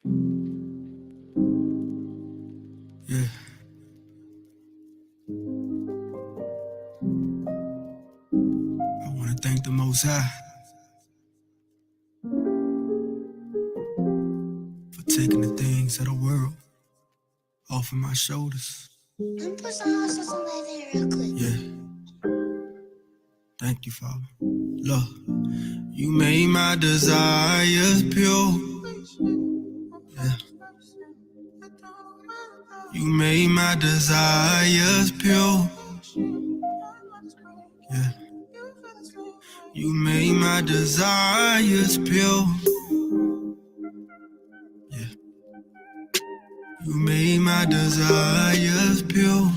Yeah. I want to thank the Most High for taking the things of the world off of my shoulders. Let me put some hot sauce on that thing real quick. Yeah. Thank you, Father. Lord, you made my desires pure. Yeah. You made my desires pure. Yeah. You made my desires pure. Yeah. You made my desires pure.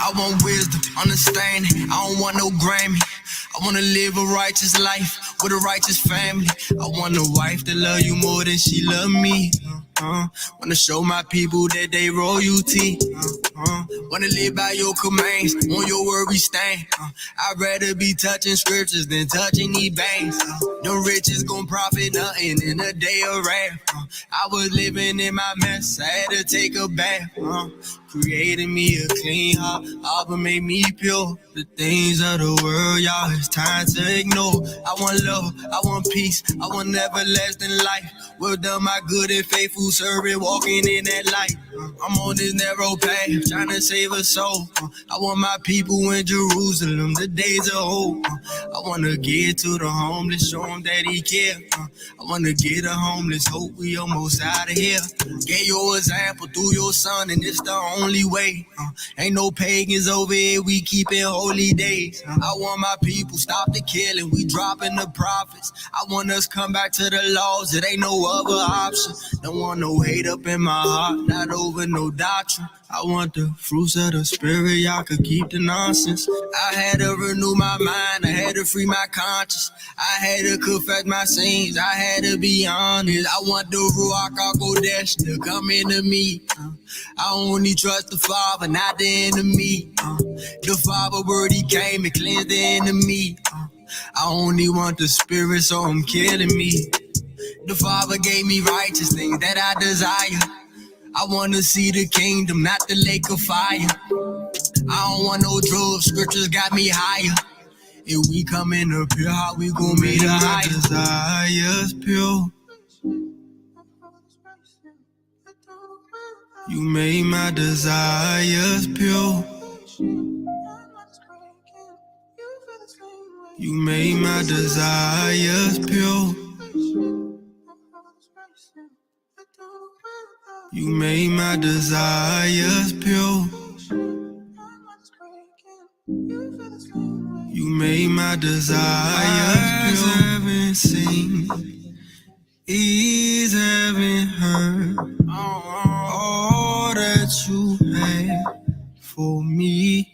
I want wisdom, understanding. I don't want no Grammy. I wanna live a righteous life with a righteous family. I want a wife that love you more than she love me. Wanna show my people that they royalty. Wanna live by your commands, on your word we stand. I'd rather be touching scriptures than touching these banks. No riches gon' profit nothing in a day of wrath. I was living in my mess, I had to take a bath. Created me a clean heart, but made me pure. The things of the world, y'all, it's time to ignore. I want love, I want peace, I want everlasting life. Well done, my good and faithful servant, walking in that light. I'm on this narrow path, trying to save a soul. I want my people in Jerusalem, the days of hope. I wanna get to the homeless, show them that he care. I wanna get a homeless hope, we almost out of here. Gave your example through your son, and it's the only way. Ain't no pagans over here, we keepin' holy days. I want my people stop the killing, we dropping the prophets. I want us come back to the laws, it ain't no other option. Don't want no hate up in my heart, not over no doctrine. I want the fruits of the spirit, y'all could keep the nonsense. I had to renew my mind, I had to free my conscience. I had to confess my sins, I had to be honest. I want the Ruach HaKodesh to come into me. I only trust the Father, not the enemy. The Father word, he came and cleansed the enemy. I only want the spirit, so I'm killing me. The Father gave me righteous things that I desire. I wanna see the kingdom, not the lake of fire. I don't want no drugs, scriptures got me higher. If we come in up here, how we gon' make the higher? Desires pure. You made my desires pure. You made my desires pure. You made my desires pure. You made my desires pure. Eyes haven't seen, ears haven't heard all that you had for me.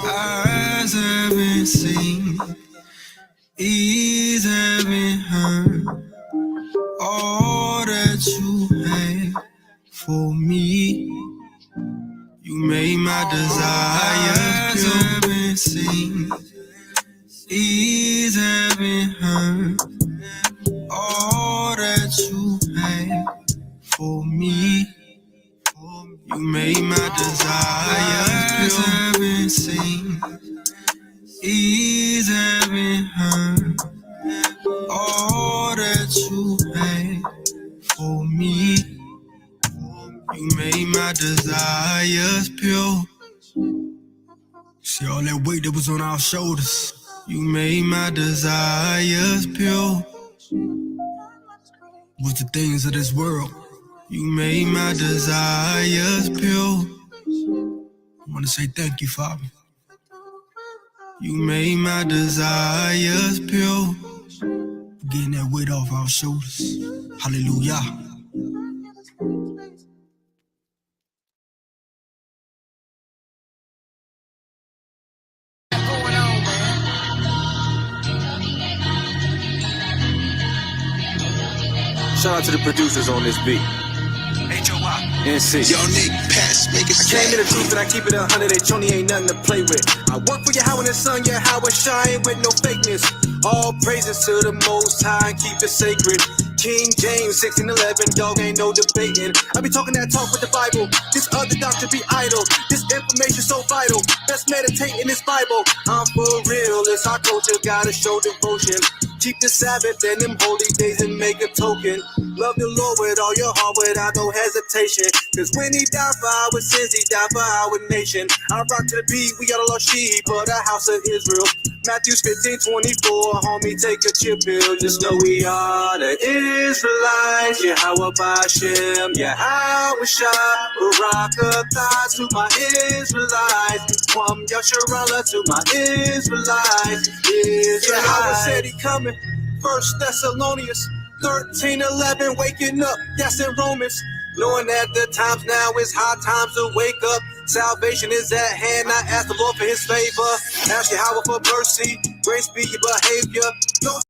Eyes haven't seen, ears haven't heard all that you had for me. You made my desires pure. Haven't seen, ears haven't heard all that you had for me. You made my desires pure. Haven't seen, ears haven't heard all that you had for me. You made my desires pure. See all that weight that was on our shoulders. You made my desires pure. Was the things of this world. You made my desires pure. I want to say thank you, Father. You made my desires pure. Getting that weight off our shoulders. Hallelujah. Shout out to the producers on this beat. NC. Yo, Nick, pass, make niggas say. I came to the truth and I keep it 100. They Tony ain't nothing to play with. I work for Yahweh and the sun, Yahweh shine with no fakeness. All praises to the Most High and keep it sacred. King James 1611, dog ain't no debating. I be talking that talk with the Bible. This other doctor be idle. This information so vital. Best meditate in this Bible. I'm for real. It's our culture. Gotta show devotion. Keep the Sabbath and them holy days and make a token. Love the Lord with all your heart without no hesitation. Cause when he died for our sins, he died for our nation. I rock to the beat, we got a lost sheep of the house of Israel. Matthew 15:24, homie, take a chill pill. Just know we are the Israelites. Yahweh Bashem, Yahweh Shah, Barakatah to my Israelites. Kwam Yasharallah to my Israelites. Yahweh said he coming. First Thessalonians 13:11, waking up, that's in Romans. Knowing that the times now is high times to wake up. Salvation is at hand. I ask the Lord for his favor. Ask Yahweh for mercy. Grace be your behavior. Don't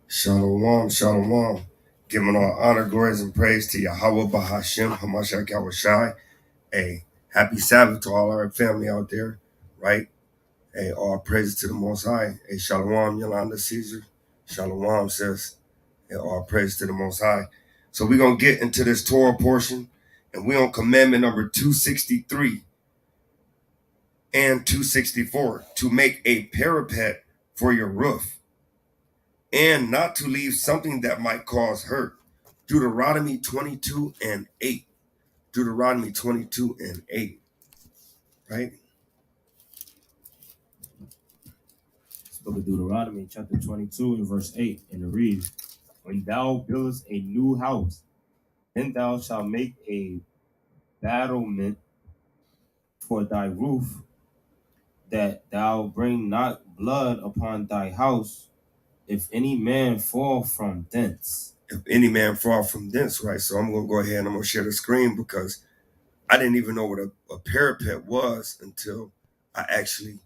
Shalom, shalom. Giving all honor, glories, and praise to Yahweh Bahashem, Hamashiach Yahushai. A happy Sabbath to all our family out there, right? All praises to the Most High. Shalom, Yolanda Caesar. Shalom, sis. All praise to the Most High. So we're going to get into this Torah portion, and we're on commandment number 263 and 264 to make a parapet for your roof and not to leave something that might cause hurt. Deuteronomy 22 and 8. Deuteronomy 22 and 8. Right? This book of Deuteronomy, chapter 22 and verse 8, and it reads, When thou buildest a new house, then thou shalt make a battlement for thy roof, that thou bring not blood upon thy house, if any man fall from thence. If any man fall from thence, right? So I'm going to go ahead and I'm going to share the screen because I didn't even know what a parapet was until I actually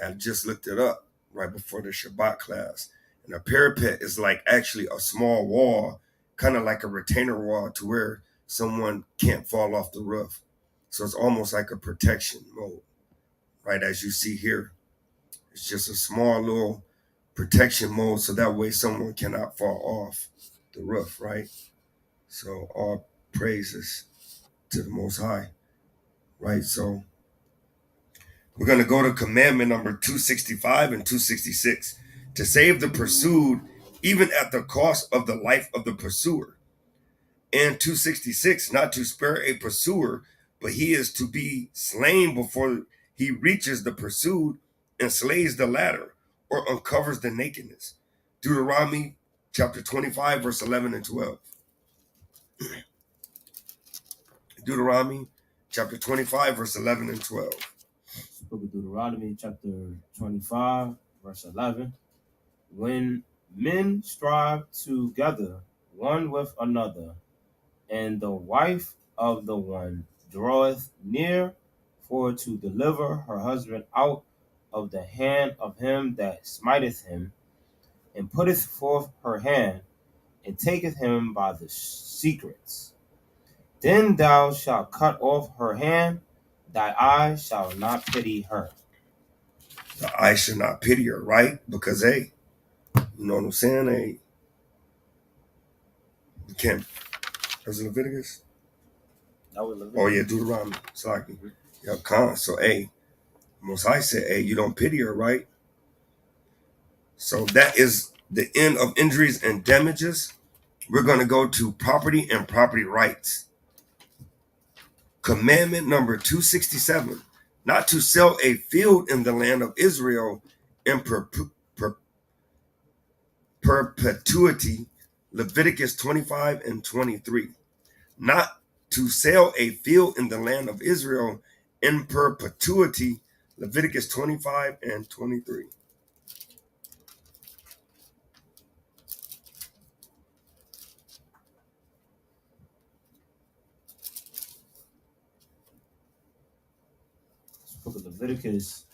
had just looked it up right before the Shabbat class. And a parapet is like actually a small wall, kind of like a retainer wall to where someone can't fall off the roof. So it's almost like a protection mode, right? As you see here, it's just a small little protection mode so that way someone cannot fall off the roof, right? So all praises to the Most High, right? So we're going to go to commandment number 265 and 266 to save the pursued even at the cost of the life of the pursuer. And 266, not to spare a pursuer, but he is to be slain before he reaches the pursued and slays the latter or uncovers the nakedness. Deuteronomy chapter 25, verse 11 and 12. Deuteronomy chapter 25, verse 11 and 12. Book of Deuteronomy, chapter 25, verse 11. When men strive together one with another, and the wife of the one draweth near for to deliver her husband out of the hand of him that smiteth him, and putteth forth her hand, and taketh him by the secrets, then thou shalt cut off her hand, thy eye shall not pity her. The eye should not pity her, right? Because, hey, you know what I'm saying? Hey, you can't. Was it Leviticus? That was Leviticus. Oh, yeah, Deuteronomy. It's like, yep, con. So, hey, Most High said, hey, you don't pity her, right? So that is the end of injuries and damages. We're going to go to property and property rights. Commandment number 267, not to sell a field in the land of Israel in perpetuity. Leviticus 25 and 23. Not to sell a field in the land of Israel in perpetuity. Leviticus 25 and 23. Book of Leviticus,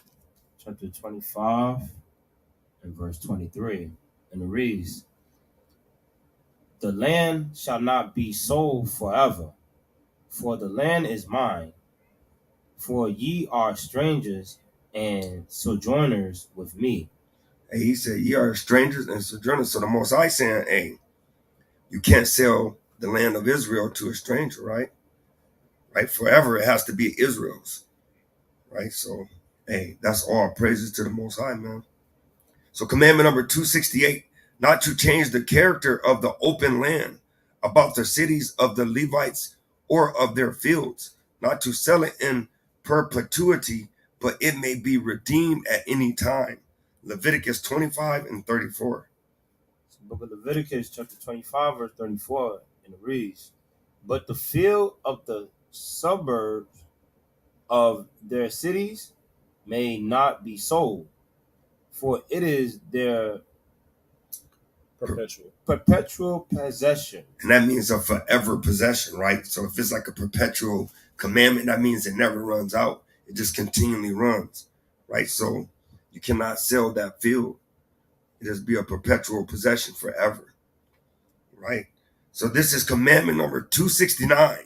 chapter 25, and verse 23. And it reads, The land shall not be sold forever, for the land is mine. For ye are strangers and sojourners with me. And he said, ye are strangers and sojourners. So the Most High saying, hey, you can't sell the land of Israel to a stranger, right? Right? Forever it has to be Israel's. Right? So, hey, that's all praises to the Most High, man. So commandment number 268, not to change the character of the open land about the cities of the Levites or of their fields, not to sell it in perpetuity, but it may be redeemed at any time. Leviticus 25 and 34. So book of Leviticus, chapter 25, verse 34, and it reads, But the field of the suburbs of their cities may not be sold, for it is their perpetual possession. And that means a forever possession, right? So if it's like a perpetual commandment, that means it never runs out. It just continually runs, right? So you cannot sell that field. It is be a perpetual possession forever, right? So this is commandment number 269.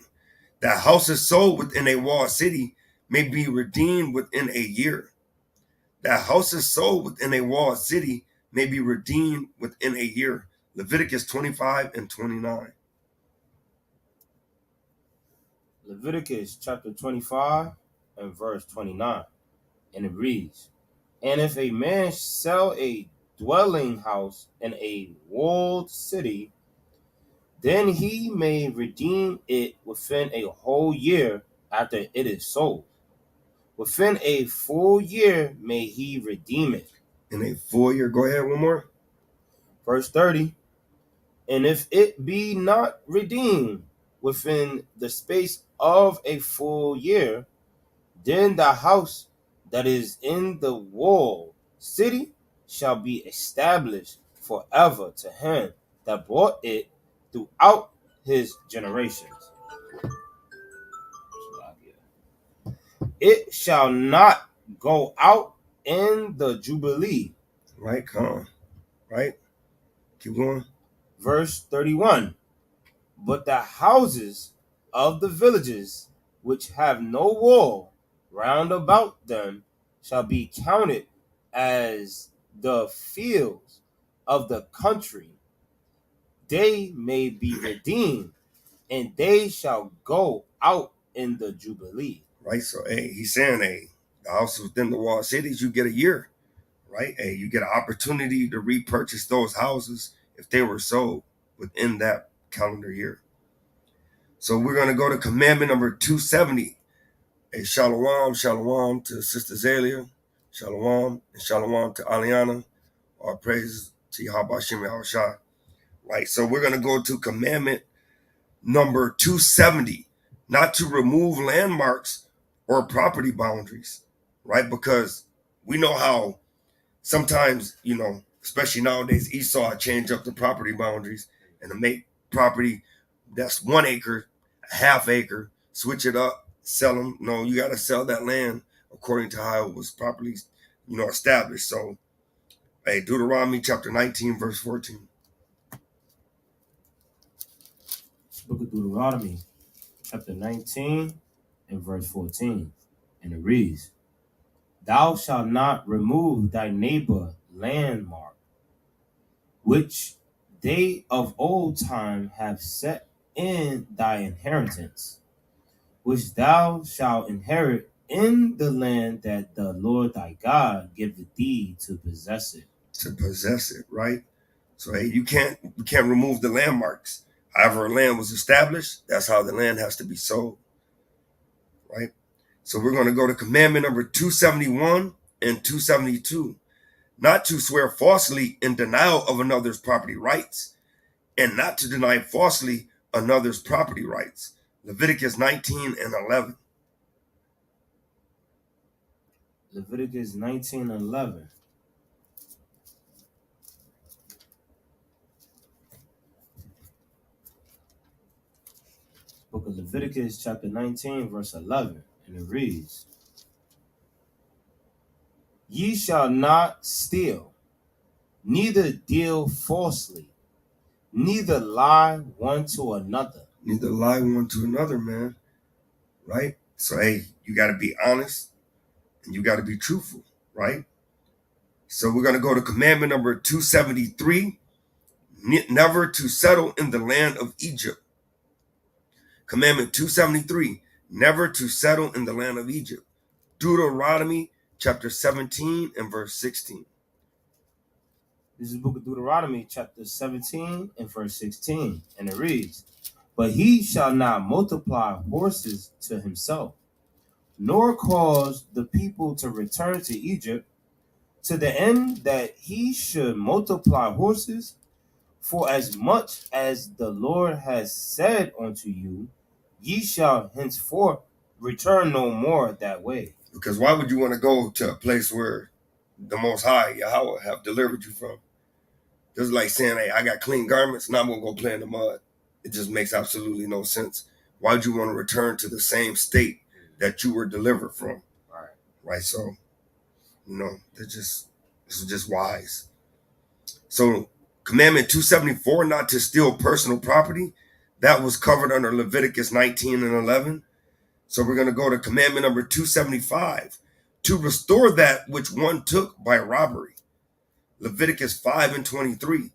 That houses sold within a walled city may be redeemed within a year. That houses sold within a walled city may be redeemed within a year. Leviticus 25 and 29. Leviticus chapter 25 and verse 29. And it reads, And if a man sell a dwelling house in a walled city, then he may redeem it within a whole year after it is sold. Within a full year may he redeem it. In a full year, go ahead one more. Verse 30. And if it be not redeemed within the space of a full year, then the house that is in the walled city shall be established forever to him that bought it throughout his generations. It shall not go out in the Jubilee. Right, come on. Right? Keep going. Verse 31. But the houses of the villages which have no wall round about them shall be counted as the fields of the country. They may be redeemed, and they shall go out in the Jubilee. Right, so he's saying, the houses within the walled cities, you get a year. Right? You get an opportunity to repurchase those houses if they were sold within that calendar year. So we're going to go to commandment number 270. Shalom, shalom to Sister Zalia. Shalom, and shalom to Aliana. All praises to Yahweh Hashem Yahushua. Right, so we're going to go to commandment number 270. Not to remove landmarks or property boundaries. Right, because we know how sometimes, especially nowadays, Esau change up the property boundaries and to make property that's 1 acre, a half acre, switch it up, sell them. No, you got to sell that land according to how it was properly, established. So, Deuteronomy chapter 19, verse 14. Book of Deuteronomy chapter 19 and verse 14. And it reads, Thou shalt not remove thy neighbor landmark, which they of old time have set in thy inheritance, which thou shalt inherit in the land that the Lord thy God giveth thee to possess it. To possess it, right? So you can't remove the landmarks. However a land was established, that's how the land has to be sold. Right? So we're going to go to commandment number 271 and 272. Not to swear falsely in denial of another's property rights, and not to deny falsely another's property rights. Leviticus 19 and 11. Leviticus 19 and 11. Book of Leviticus chapter 19 verse 11. And it reads, Ye shall not steal, neither deal falsely, neither lie one to another. Neither lie one to another, man. Right? So, you got to be honest and you got to be truthful, right? So we're going to go to commandment number 273, never to settle in the land of Egypt. Commandment 273, never to settle in the land of Egypt. Deuteronomy chapter 17 and verse 16. This is the book of Deuteronomy chapter 17 and verse 16. And it reads, But he shall not multiply horses to himself, nor cause the people to return to Egypt, to the end that he should multiply horses, for as much as the Lord has said unto you, ye shall henceforth return no more that way. Because why would you want to go to a place where the Most High, Yahweh, have delivered you from? This is like saying, I got clean garments, now I'm going to go play in the mud. It just makes absolutely no sense. Why would you want to return to the same state that you were delivered from? Right? So, this is just wise. So commandment 274, not to steal personal property, that was covered under Leviticus 19 and 11. So we're going to go to commandment number 275, to restore that which one took by robbery. Leviticus 5 and 23,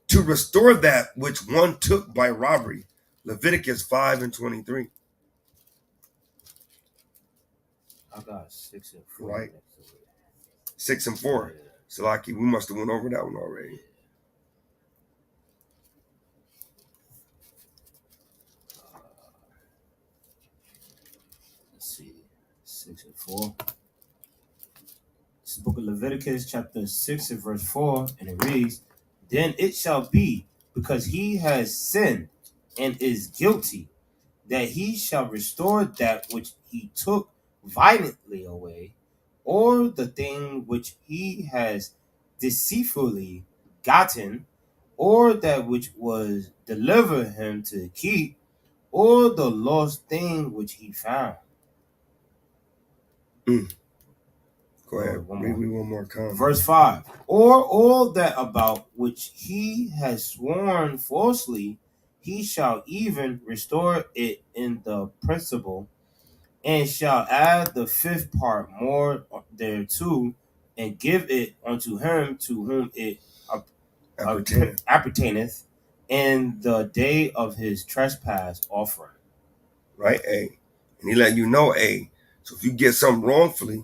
to restore that which one took by robbery. Leviticus 5 and 23. I got 6 and 4. Right. 6 and 4. Salaki, we must have went over that one already. Let's see. 6 and 4. It's the book of Leviticus, chapter 6 and verse 4, and it reads, Then it shall be, because he has sinned and is guilty, that he shall restore that which he took violently away, or the thing which he has deceitfully gotten, or that which was delivered him to keep, or the lost thing which he found. Go ahead. Read me one more comment. Verse 5. Or all that about which he has sworn falsely, he shall even restore it in the principal, and shall add the 5th part more thereto, and give it unto him to whom it appertaineth in the day of his trespass offering. Right, A. And he let you know, A. So if you get something wrongfully,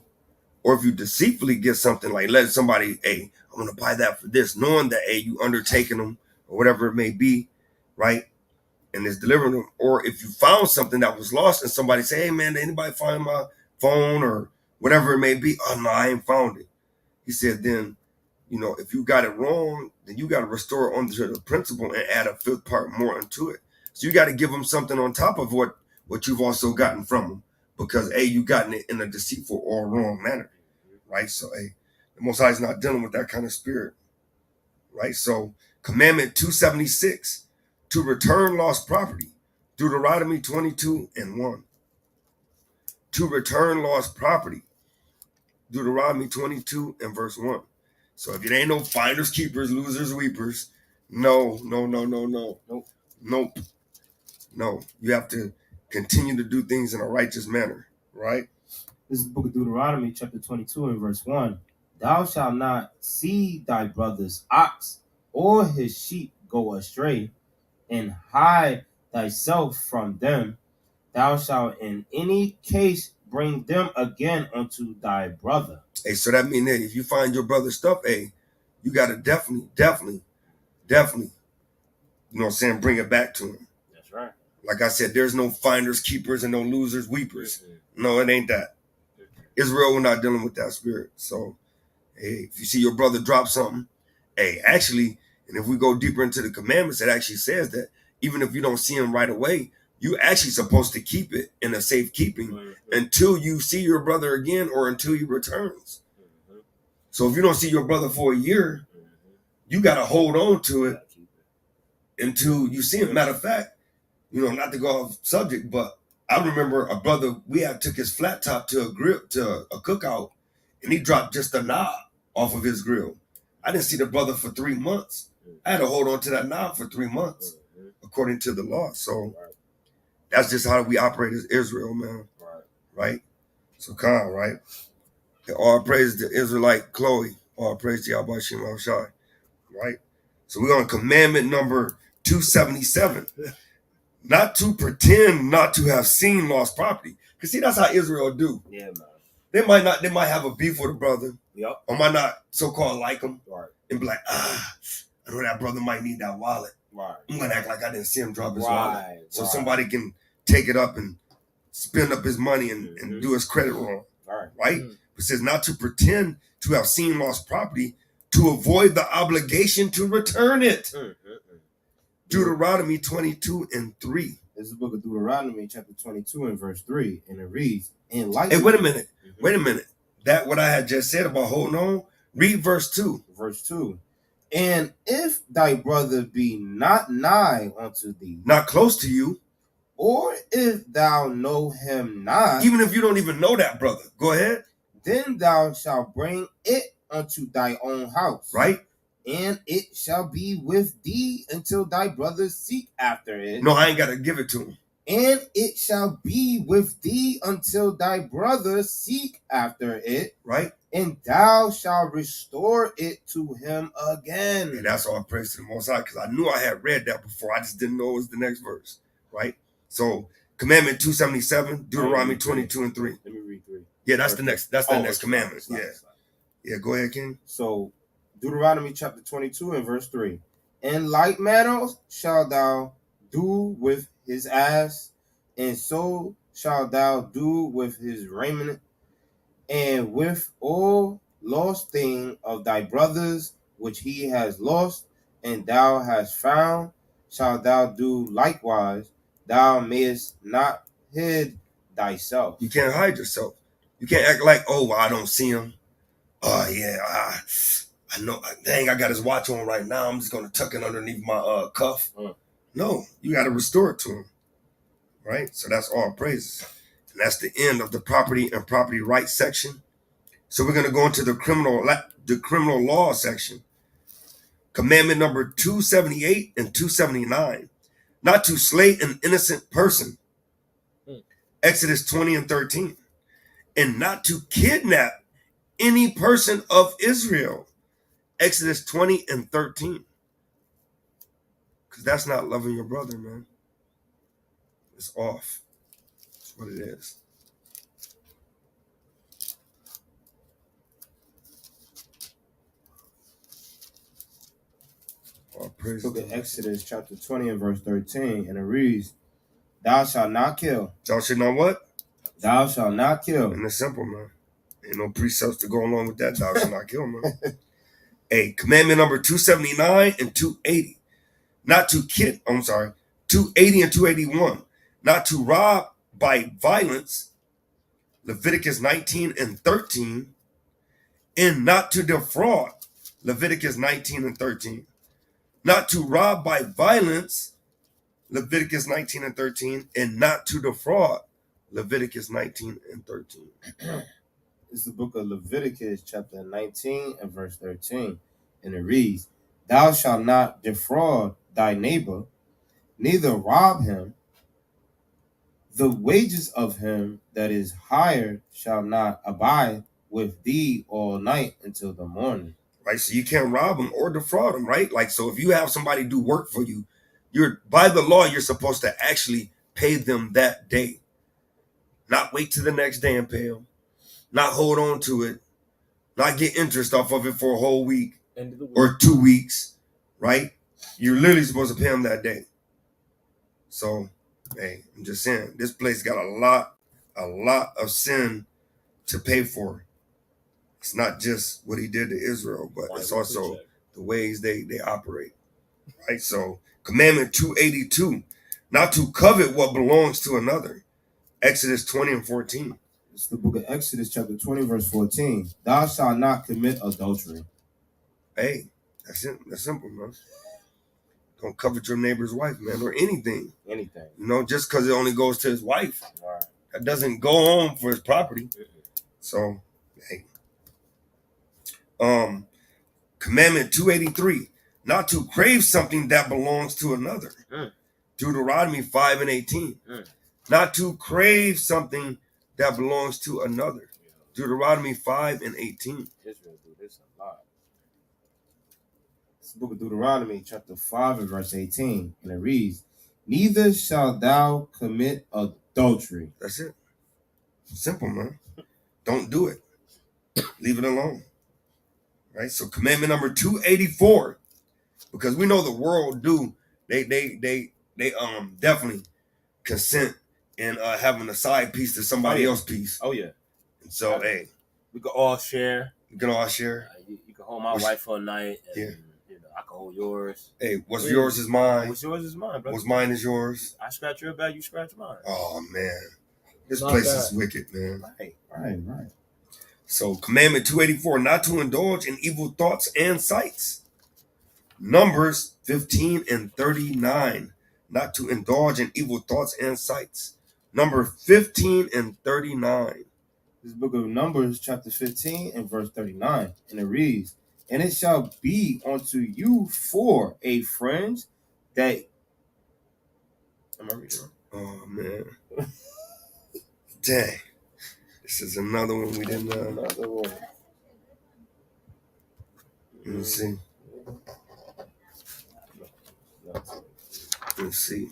or if you deceitfully get something, like let somebody, hey, I'm going to buy that for this, knowing that, hey, you undertaking them or whatever it may be, right? And it's delivering them. Or if you found something that was lost and somebody say, hey, man, did anybody find my phone or whatever it may be? Oh, no, I ain't found it. He said, then, if you got it wrong, then you got to restore it onto the principle and add a 5th part more into it. So you got to give them something on top of what you've also gotten from them, because, A, you gotten it in a deceitful or wrong manner. Right, so the Most High is not dealing with that kind of spirit. Right, so commandment 276, to return lost property. Deuteronomy 22 and 1. To return lost property. Deuteronomy 22 and verse 1. So if it ain't no finders, keepers, losers, weepers, no. You have to continue to do things in a righteous manner. Right. This is the book of Deuteronomy, chapter 22 and verse 1. Thou shalt not see thy brother's ox or his sheep go astray, and hide thyself from them. Thou shalt in any case bring them again unto thy brother. Hey, so that means that if you find your brother's stuff, hey, you got to definitely, bring it back to him. That's right. Like I said, there's no finders, keepers, and no losers, weepers. No, it ain't that. Israel, we're not dealing with that spirit. So, hey, if you see your brother drop something, hey, actually, and if we go deeper into the commandments, it actually says that even if you don't see him right away, you actually supposed to keep it in a safe keeping until you see your brother again or until he returns. So if you don't see your brother for a year, you got to hold on to it until you see him. Matter of fact, not to go off subject, but I remember a brother, we had took his flat top to a cookout, and he dropped just a knob off of his grill. I didn't see the brother for 3 months. I had to hold on to that knob for 3 months, according to the law. So that's just how we operate as Israel, man. Right? So Khan, right? All praise to Israelite Chloe. All praise to Yahweh Shem Shai. Right? So we're on commandment number 277. Not to pretend not to have seen lost property. Because see, that's how Israel do. Yeah, man. They might have a beef with a brother. Yep. Or might not so-called like him. Right. And be like, I know that brother might need that wallet. Right. I'm going to act like I didn't see him drop his wallet. So somebody can take it up and spend up his money and do his credit wrong. Right? It says not to pretend to have seen lost property, to avoid the obligation to return it. Deuteronomy 22 and 3. This is the book of Deuteronomy, chapter 22 and verse 3, and it reads, "And like." Hey, wait a minute. That what I had just said about holding on. Read verse 2. Verse 2. And if thy brother be not nigh unto thee, not close to you, or if thou know him not, even if you don't even know that brother, go ahead. Then thou shalt bring it unto thy own house. Right? And it shall be with thee until thy brothers seek after it. No, I ain't got to give it to him. And it shall be with thee until thy brothers seek after it. Right? And thou shalt restore it to him again. And that's all praise to the Most High, because I knew I had read that before. I just didn't know it was the next verse. Right? So, Commandment 277, Deuteronomy 22 and 3. Let me read 3. Yeah, that's the next commandment. Slide. Yeah, go ahead, King. So, Deuteronomy chapter 22 and verse 3. In like manner shalt thou do with his ass, and so shalt thou do with his raiment, and with all lost thing of thy brothers which he has lost, and thou hast found, shalt thou do likewise. Thou mayest not hide thyself. You can't hide yourself. You can't act like, oh, I don't see him. Oh, yeah, I know. Dang, I got his watch on right now. I'm just going to tuck it underneath my cuff. No, you got to restore it to him. Right? So that's all praises. And that's the end of the property and property rights section. So we're going to go into the criminal law section. Commandment number 278 and 279. Not to slay an innocent person. Exodus 20 and 13. And not to kidnap any person of Israel. Exodus 20 and 13. Because that's not loving your brother, man. It's off. That's what it is. Book of Exodus chapter 20 and verse 13, and it reads, thou shalt not kill. Thou shalt not what? Thou shalt not kill. And it's simple, man. Ain't no precepts to go along with that. Thou shalt not kill, man. Hey, commandment number 279 and 280. 280 and 281. Not to rob by violence. Leviticus 19 and 13. And not to defraud. Leviticus 19 and 13. Not to rob by violence. Leviticus 19 and 13. And not to defraud. Leviticus 19 and 13. It's the book of Leviticus chapter 19 and verse 13. And it reads, thou shalt not defraud thy neighbor, neither rob him. The wages of him that is hired shall not abide with thee all night until the morning. Right, so you can't rob him or defraud him, right? Like, so if you have somebody do work for you, you're by the law, you're supposed to actually pay them that day. Not wait till the next day and pay them. Not hold on to it. Not get interest off of it for a whole week or 2 weeks, right? You're literally supposed to pay them that day. So, hey, I'm just saying, this place got a lot of sin to pay for. It's not just what he did to Israel, but it's also the ways they operate, right? So, commandment 282, not to covet what belongs to another. Exodus 20 and 14. It's the book of Exodus chapter 20 verse 14. Thou shalt not commit adultery. Hey, that's it. That's simple, man. Don't covet your neighbor's wife, man, or anything. Anything. You know, just because it only goes to his wife. Right. That doesn't go on for his property. So, hey. Commandment 283, not to crave something that belongs to another. Deuteronomy 5 and 18. Not to crave something that belongs to another. Deuteronomy 5 and 18. Israel do this a lot. It's the book of Deuteronomy chapter 5 and verse 18. And it reads, neither shalt thou commit adultery. That's it. Simple, man. Don't do it. Leave it alone. Right? So commandment number 284, because we know the world they definitely consent in having a side piece to somebody else's piece. Oh yeah. And so hey, we can all share. You can all share. You can hold my wife for a night, and yeah. I can hold yours. Hey, what's yours is mine. What's yours is mine, brother. What's mine is yours. I scratch your back, you scratch mine. Oh man, this place is wicked, man. Right. So commandment 284, not to indulge in evil thoughts and sights. Numbers 15 and 39, not to indulge in evil thoughts and sights. Number 15 and 39. This book of Numbers chapter 15 and verse 39. And it reads, And it shall be unto you for a fringe that. Am I reading wrong? Oh man. Dang. This is another one we didn't Another one. let me see. Let's see.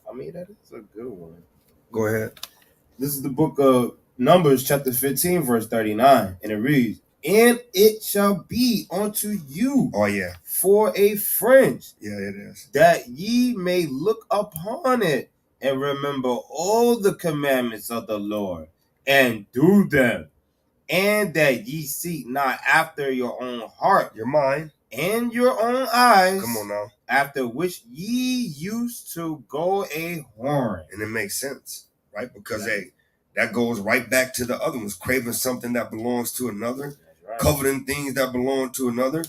I mean, that is a good one. Go ahead. This is the book of Numbers, chapter 15, verse 39. And it reads, and it shall be unto you Oh yeah. for a fringe, Yeah, it is. that ye may look upon it and remember all the commandments of the Lord and do them, and that ye seek not after your own heart Your mind. and your own eyes, Come on now. after which ye used to go a whoring. And it makes sense, right? Because that goes right back to the other ones, craving something that belongs to another, That's right. coveting things that belong to another,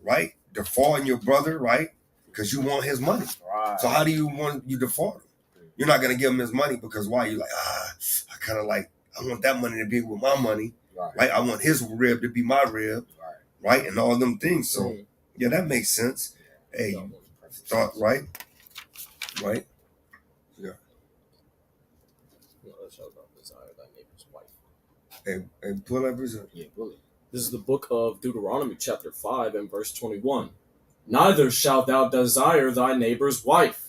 right? Defrauding your brother, right? Because you want his money. Right. So how do you want you defraud him? You're not gonna give him his money because why? You're like, I kind of like, I want that money to be with my money, right? I want his rib to be my rib, right? And all them things. So yeah, that makes sense. Hey, you thought right? Right? Yeah. Hey, pull up his. Yeah, bully. This is the book of Deuteronomy, chapter 5, and verse 21. Neither shalt thou desire thy neighbor's wife,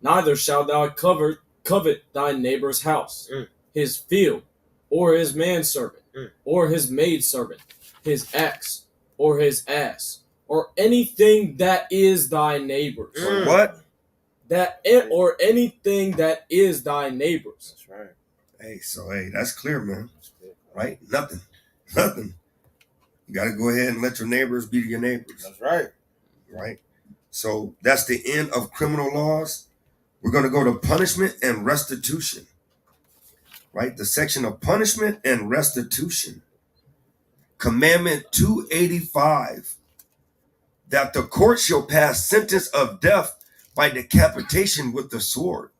neither shalt thou covet thy neighbor's house, his field, or his manservant, or his maidservant, his axe, or his ass, or anything that is thy neighbor's. What? Or anything that is thy neighbor's. That's right. Hey, that's clear, man. Right? Nothing. You got to go ahead and let your neighbors be your neighbors. That's right. Right? So that's the end of criminal laws. We're going to go to punishment and restitution. Right? The section of punishment and restitution. Commandment 285. That the court shall pass sentence of death by decapitation with the sword.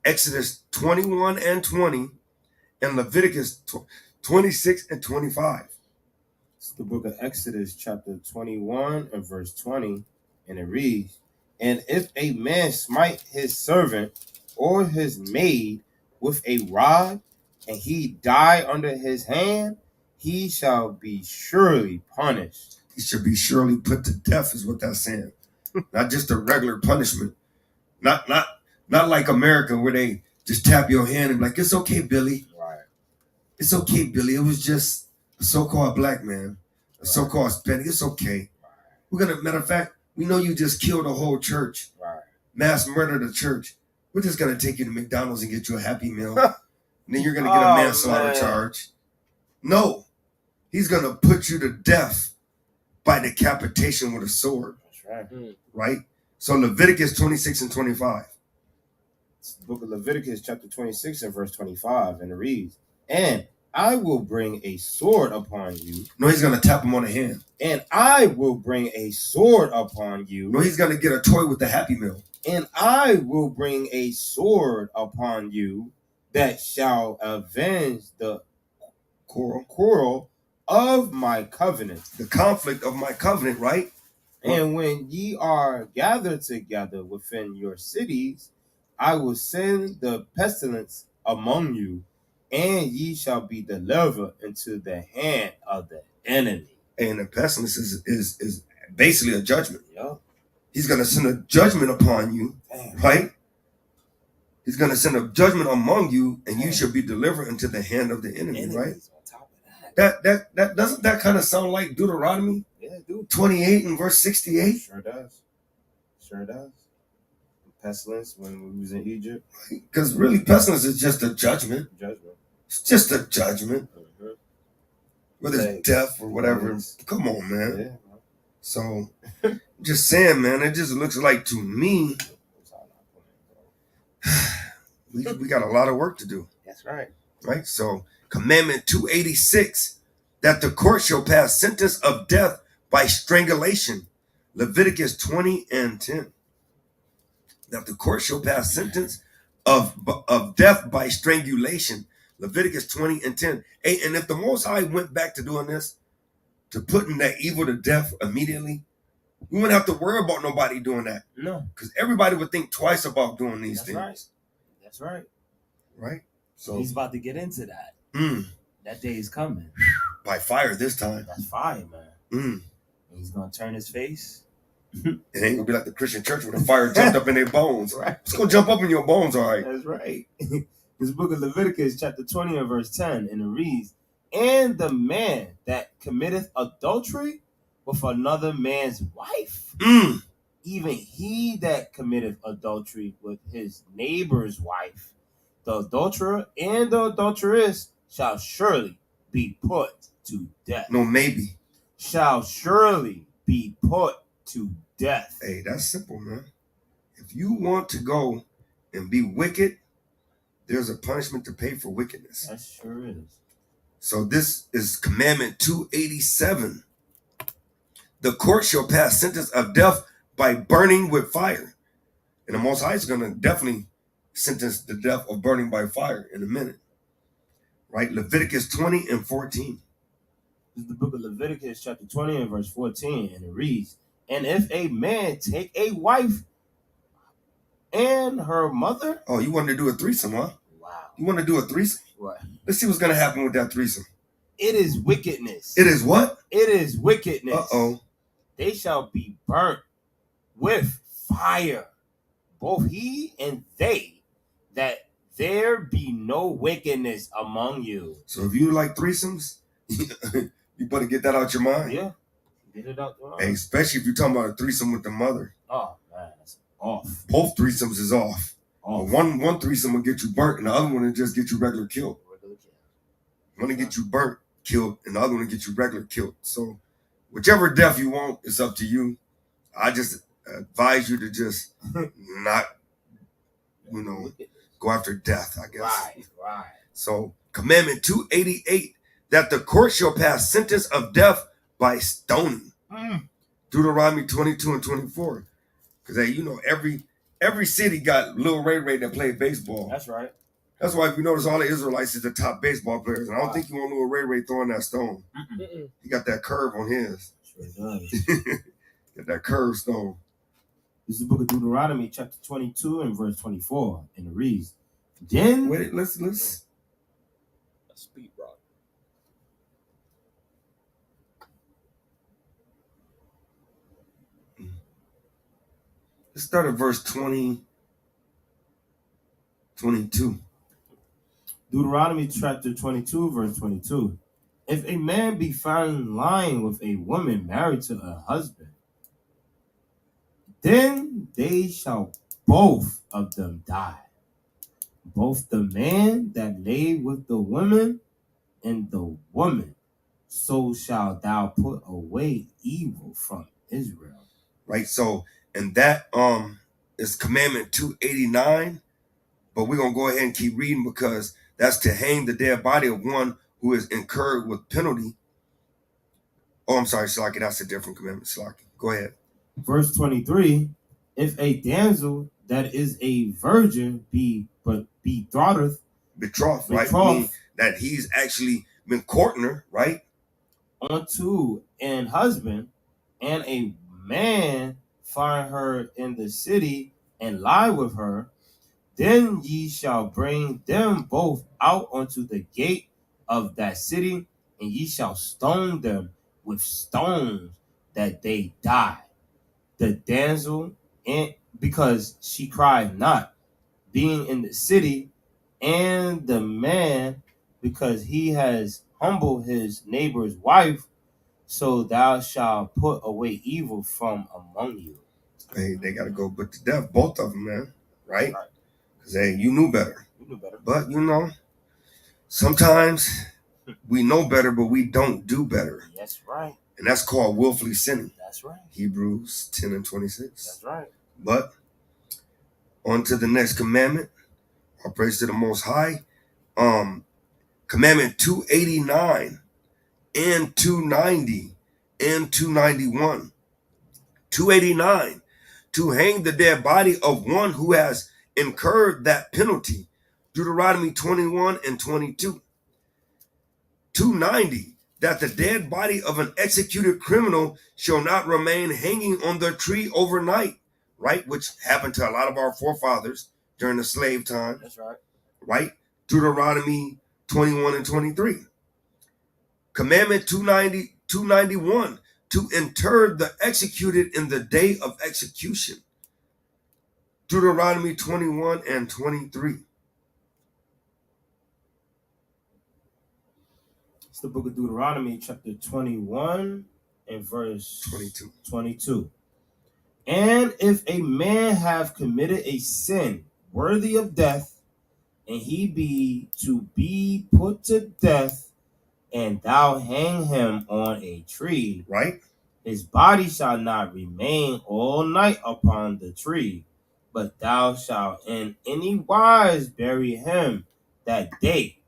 Exodus 21 and 20 and Leviticus 26 and 25. It's the book of Exodus, chapter 21 and verse 20, and it reads, and if a man smite his servant or his maid with a rod, and he die under his hand, he shall be surely punished. He should be surely put to death, is what that's saying. Not just a regular punishment. Not like America where they just tap your hand and be like, it's okay, Billy. Right. It's okay, Billy. It was just a so-called black man, a so-called Hispanic. It's okay. We're gonna, matter of fact, we know you just killed a whole church, mass murdered a church. We're just gonna take you to McDonald's and get you a Happy Meal. And then you're gonna get a manslaughter charge. No, he's gonna put you to death by decapitation with a sword. That's right. Right? So Leviticus 26 and 25. It's the book of Leviticus, chapter 26 and verse 25, and it reads, and I will bring a sword upon you. No, he's gonna tap him on the hand. And I will bring a sword upon you. No, he's gonna get a toy with the Happy Meal. And I will bring a sword upon you that shall avenge the quarrel of my covenant. The conflict of my covenant, right? And when ye are gathered together within your cities, I will send the pestilence among you, and ye shall be delivered into the hand of the enemy. And the pestilence is basically a judgment. Yeah. He's going to send a judgment upon you, right? He's going to send a judgment among you, and you shall be delivered into the hand of the enemy, right? On top of that. That doesn't that kind of sound like Deuteronomy? Yeah, dude. 28 and verse 68? Sure does. Sure does. Pestilence when we was in Egypt. Because really, pestilence is just a judgment. It's just a judgment. Whether it's death or whatever. Come on, man. Yeah. So, just saying, man, it just looks like to me, we got a lot of work to do. That's right. Right? So, Commandment 286, that the court shall pass sentence of death by strangulation. Leviticus 20 and 10. That the court shall pass sentence of death by strangulation. Leviticus 20 and 10. Hey, and if the Most High went back to doing this, to putting that evil to death immediately, you wouldn't have to worry about nobody doing that. No. Because everybody would think twice about doing these That's things. right. That's right. Right? So He's about to get into that. That day is coming. By fire this time. That's fire, man. He's going to turn his face. It ain't going to be like the Christian church where the fire jumped up in their bones. Right. It's going to jump up in your bones, all right. That's right. This book of Leviticus, chapter 20 and verse 10, and it reads, "And the man that committeth adultery with another man's wife, even he that committeth adultery with his neighbor's wife, the adulterer and the adulteress shall surely be put to death." No, maybe. Shall surely be put to death. Hey, that's simple, man. If you want to go and be wicked, there's a punishment to pay for wickedness. That sure is. So this is commandment 287. The court shall pass sentence of death by burning with fire. And the Most High is going to definitely sentence the death of burning by fire in a minute. Right? Leviticus 20 and 14. This is the book of Leviticus, chapter 20 and verse 14, and it reads, "And if a man take a wife and her mother..." Oh, you wanted to do a threesome, huh? Wow. You want to do a threesome? What? Let's see what's going to happen with that threesome. It is wickedness. It is what? It is wickedness. Uh-oh. They shall be burnt with fire, both he and they, that there be no wickedness among you. So if you like threesomes, you better get that out your mind. Yeah. Get it out. Hey, especially if you're talking about a threesome with the mother. Oh, man, that's off. Both threesomes is off. One threesome will get you burnt, and the other one will just get you regular killed. One will get you burnt, killed, and the other one will get you regular killed. So whichever death you want, it's up to you. I just advise you to just not, go after death, I guess. Right. So commandment 288, that the court shall pass sentence of death by stoning. Deuteronomy 22 and 24. Because, hey, every city got Lil Ray Ray that played baseball. That's right. That's why if you notice all the Israelites is the top baseball players. And I don't think you want Lil Ray Ray throwing that stone. He got that curve on his. Sure does. Got that curve stone. This is the book of Deuteronomy, chapter 22 and verse 24, and it reads, "Then..." Wait, let's Speed rock. start at verse 22. Deuteronomy chapter 22, verse 22. "If a man be found lying with a woman married to a husband, then they shall both of them die, both the man that lay with the woman and the woman. So shalt thou put away evil from Israel." Right, so, and that is commandment 289. But we're going to go ahead and keep reading because that's to hang the dead body of one who is incurred with penalty. Oh, I'm sorry, Shalaki, that's a different commandment, Shalaki. Go ahead. Verse 23, "If a damsel that is a virgin be betrothed, right? Meaning that he's actually been courting her, right? unto an husband, and a man find her in the city and lie with her, then ye shall bring them both out unto the gate of that city, and ye shall stone them with stones that they die. The damsel, because she cried not, being in the city, and the man, because he has humbled his neighbor's wife, so thou shalt put away evil from among you." Hey, they got to go put to death, both of them, man, right? Because, hey, you knew better. But, sometimes we know better, but we don't do better. That's right. And that's called willfully sinning. That's right. Hebrews 10 and 26. That's right. But on to the next commandment. All praise to the Most High. Commandment 289 and 290 and 291. 289, to hang the dead body of one who has incurred that penalty. Deuteronomy 21 and 22. 290, that the dead body of an executed criminal shall not remain hanging on the tree overnight, right? Which happened to a lot of our forefathers during the slave time. That's right. Right? Deuteronomy 21 and 23. Commandment 291, to inter the executed in the day of execution. Deuteronomy 21 and 23. It's the book of Deuteronomy, chapter 21 and verse 22. And if a man have committed a sin worthy of death, and he be to be put to death, and thou hang him on a tree, right? His body shall not remain all night upon the tree, but thou shalt in any wise bury him that day.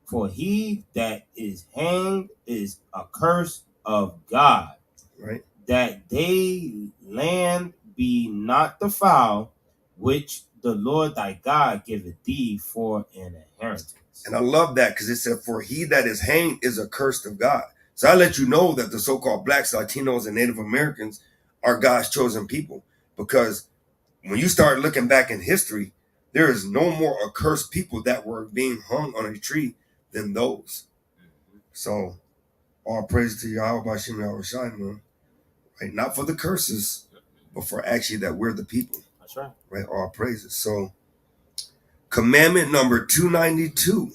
For he that is hanged is accursed of God. Right. That day land be not defiled, which the Lord thy God giveth thee for an inheritance. And I love that because it said, for he that is hanged is accursed of God. So I let you know that the so-called blacks, Latinos, and Native Americans are God's chosen people. Because when you start looking back in history, there is no more accursed people that were being hung on a tree than those. So all praise to Yahweh Bashim Yahushai, man. Right? Not for the curses, but for actually that we're the people. That's right. Right? All praises. So commandment number 292,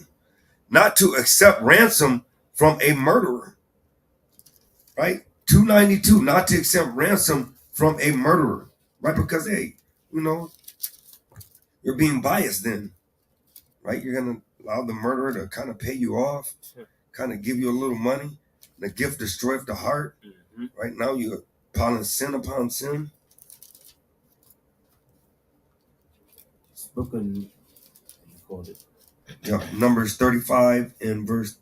not to accept ransom from a murderer. Right? 292, not to accept ransom from a murderer. Right? Because, hey, you're being biased then. Right? You're going to allow the murderer to kind of pay you off, kind of give you a little money. The gift destroyeth the heart. Mm-hmm. Right? Now you're piling sin upon sin. This book of, you called it? Yeah, Numbers 35 and verse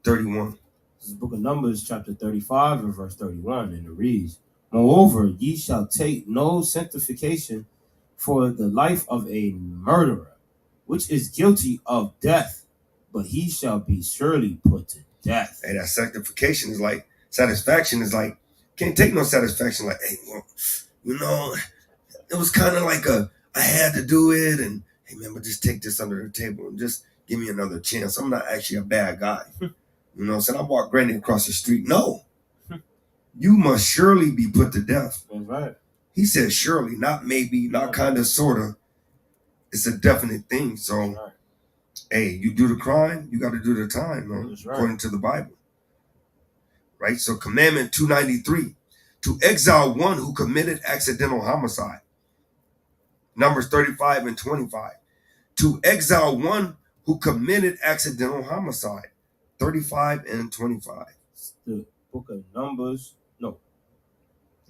31. This is the book of Numbers, chapter 35 and verse 31, and it reads, Moreover, ye shall take no sanctification for the life of a murderer, which is guilty of death, but he shall be surely put to death. Hey, that sanctification is like, satisfaction is like, can't take no satisfaction like, hey, well, it was kind of like I had to do it, and hey, man, but just take this under the table and just give me another chance. I'm not actually a bad guy. You know what I'm saying? I walked Granny across the street. No. You must surely be put to death. That's right. He said surely, not maybe, not kind of, sort of. It's a definite thing. So, right. Hey, you do the crime, you got to do the time, man, right. According to the Bible. Right? So commandment 293, to exile one who committed accidental homicide. Numbers 35 and 25. To exile one who committed accidental homicide. 35 and 25. It's the book of Numbers. No.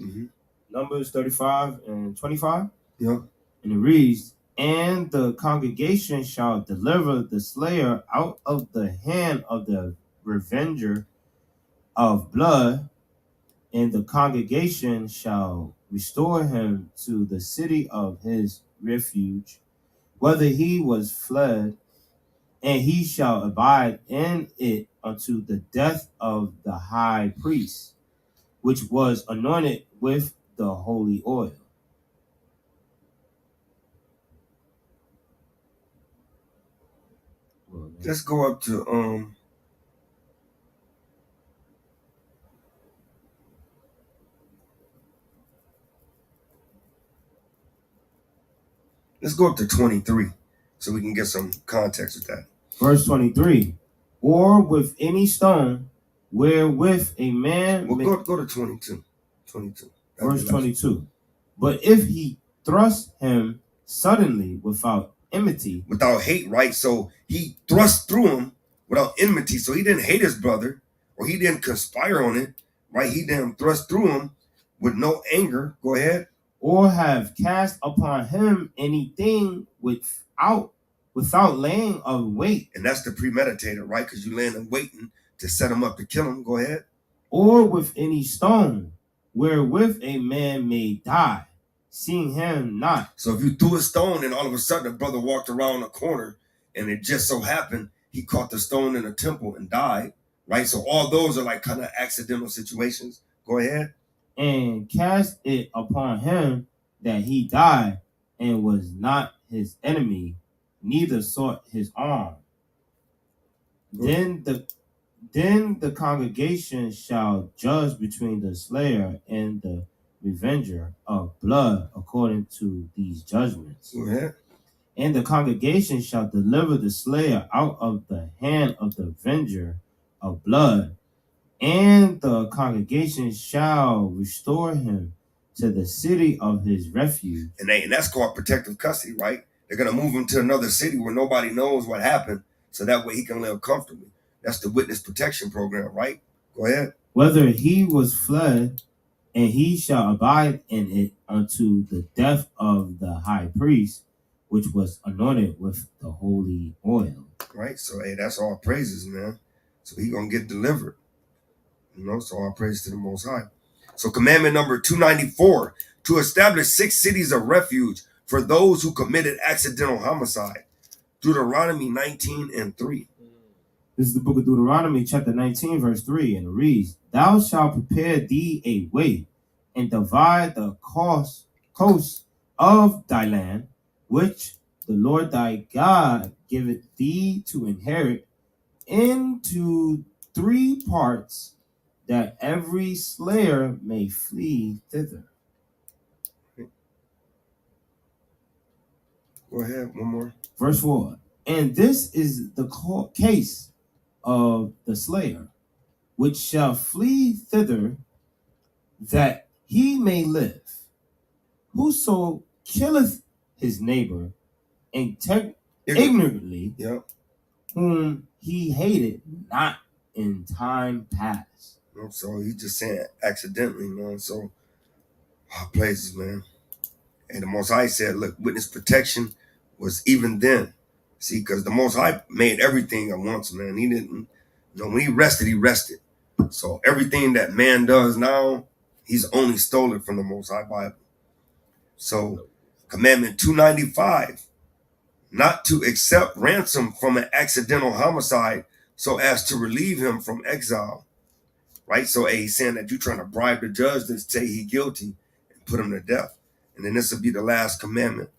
Mm-hmm. Numbers 35 and 25. Yeah. And it reads, and the congregation shall deliver the slayer out of the hand of the revenger of blood, and the congregation shall restore him to the city of his refuge, whether he was fled, and he shall abide in it unto the death of the high priest, which was anointed with the holy oil. Let's go up to let's go up to 23 so we can get some context with that. Verse 23, or with any stone wherewith a man... Well, go to 22. Verse 22. But if he thrust him suddenly without enmity... Without hate, right? So he thrust through him without enmity. So he didn't hate his brother, or he didn't conspire on it, right? He didn't thrust through him with no anger. Go ahead. Or have cast upon him anything without laying of weight. And that's the premeditated, right? Because you laying and waiting to set him up to kill him. Go ahead. Or with any stone wherewith a man may die, seeing him not. So if you threw a stone and all of a sudden a brother walked around a corner and it just so happened he caught the stone in a temple and died, right? So all those are like kind of accidental situations. Go ahead. And cast it upon him that he died, and was not his enemy, neither sought his arm. Then the congregation shall judge between the slayer and the revenger of blood according to these judgments. Go ahead. And the congregation shall deliver the slayer out of the hand of the avenger of blood, and the congregation shall restore him to the city of his refuge. And that's called protective custody, right? They're going to move him to another city where nobody knows what happened, so that way he can live comfortably. That's the witness protection program, right? Go ahead. Whether he was fled, and he shall abide in it unto the death of the high priest, which was anointed with the holy oil. Right? So, hey, that's all praises, man. So he going to get delivered. So all praise to the Most High. So commandment number 294, to establish 6 cities of refuge for those who committed accidental homicide. Deuteronomy 19:3. This is the book of Deuteronomy, chapter 19, verse 3, and it reads, Thou shalt prepare thee a way, and divide the coast of thy land, which the Lord thy God giveth thee to inherit, into 3 parts, that every slayer may flee thither. Go ahead, one more. Verse 4, and this is the case of the slayer, which shall flee thither, that he may live. Whoso killeth his neighbor ignorantly, Yep. whom he hated not in time past. So he just saying accidentally, man. So all praises, man. And the Most High said, look, witness protection was even then. See, because the Most High made everything at once, man. He didn't, when he rested, he rested. So everything that man does now, he's only stolen from the Most High Bible. So commandment 295, not to accept ransom from an accidental homicide so as to relieve him from exile. Right? So he's saying that you're trying to bribe the judge to say he's guilty and put him to death. And then this will be the last commandment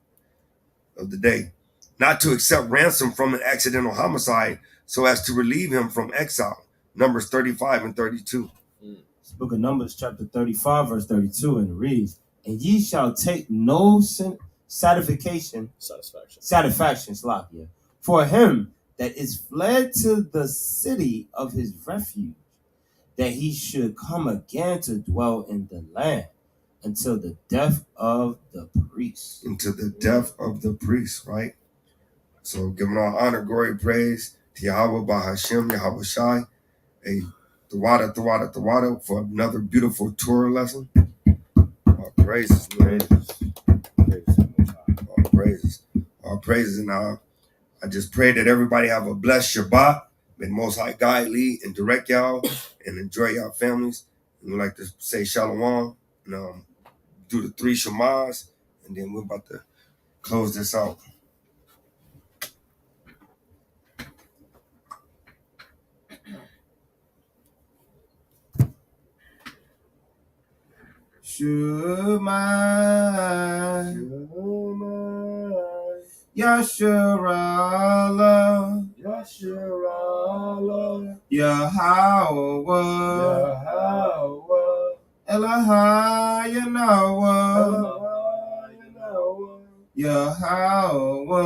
of the day. Not to accept ransom from an accidental homicide so as to relieve him from exile. Numbers 35 and 32. It's the book of Numbers, chapter 35, verse 32, and it reads, And ye shall take no satisfaction, Slakia, for him that is fled to the city of his refuge, that he should come again to dwell in the land until the death of the priest. Until the death of the priest, right? So giving all honor, glory, praise to Yahweh Bahashem, Yahweh Shai, a Tawada for another beautiful Torah lesson. All praises, man. All praises. All praises. And I just pray that everybody have a blessed Shabbat. May the Most High guide, lead, and direct y'all, and enjoy y'all families. And we like to say Shalom, and do the 3 Shemahs, and then we're about to close this out. Shema, Yasharallah, Yahweh, Elohai Yahweh,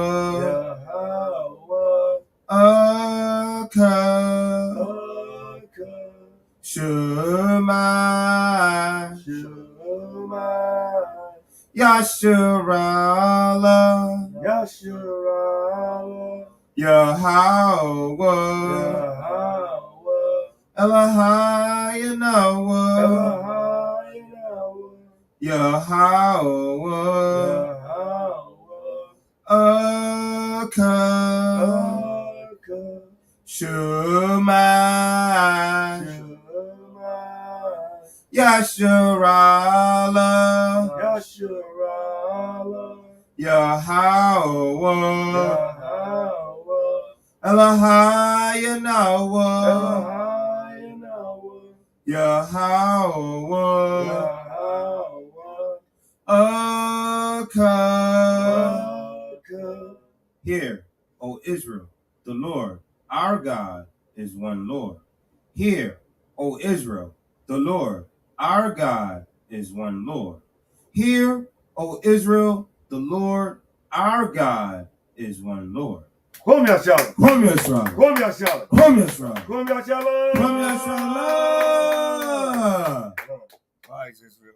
Akah, Shema, Yasharallah, Yahweh, Elohai Yahweh, Akah, Shema, Yasharallah, Yahweh, Elohai Yahweh, Yahweh, Aka. Hear, O Israel, the Lord, our God, is one Lord. Hear, O Israel, the Lord, our God, is one Lord. Hear, O Israel, the Lord, our God, is one Lord. Kom Yashala. Kom Yisrael. Kom Yashala. Kom Yisrael. Kom Yashala. Kom Yisrael. Rise, Israel.